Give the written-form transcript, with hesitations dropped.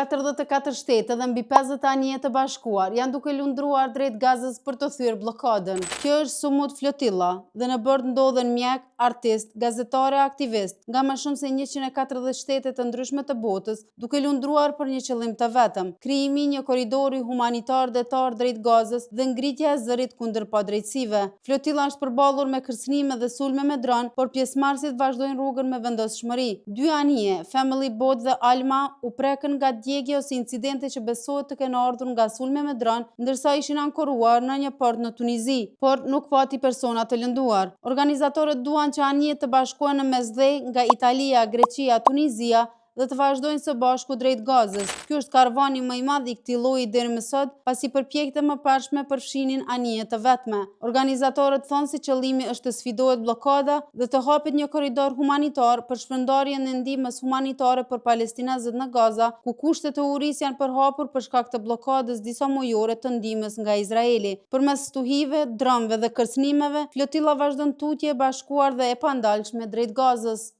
44 shtete dhe mbi 50 anije të bashkuar janë duke lundruar drejt Gazës për të thyrë blokadën. Kjo është Sumut Flotilla dhe në bord ndodhen mjek, artist, gazetare, aktivist nga më shumë se 140 shtete të ndryshme të botës, duke lundruar për një qëllim të vetëm: krijimi një korridori humanitar detar drejt Gazës dhe ngritja e zërit kundër padrejtësive. Flotilla është përballur me kërcënime dhe sulme me dron, por pjesëmarrësit vazhdojnë rrugën me vendosshmëri. Dy anije, Family Boat dhe Alma, u prekën nga djegje ose incidente që besohet të kenë ardhur nga sulme me dron, ndërsa ishin ankoruar në një port në Tunizi, por nuk pati persona të lënduar. Organizatorët duan që anijet të bashkohen në mesdhej nga Italia, Greqia, Tunizia dhe të vazhdojnë së bashku drejt Gazës. Ky është karvani më i madh i këtij lloji deri më sot, pasi përpjekjet e mëparshme përfshinin anije të vetme. Organizatorët thonë se qëllimi është të sfidohet bllokada dhe të hapet një korridor humanitar për shpërndarjen e ndihmës humanitare për palestinezët në Gaza, ku kushtet e urisë janë përhapur për shkak të bllokadës disa mujore të ndihmës nga Izraeli. Përmes stuhive, dronëve dhe kërcënimeve, Flotilla vazhdon tutje e bashkuar dhe e pandalshme drejt Gazës.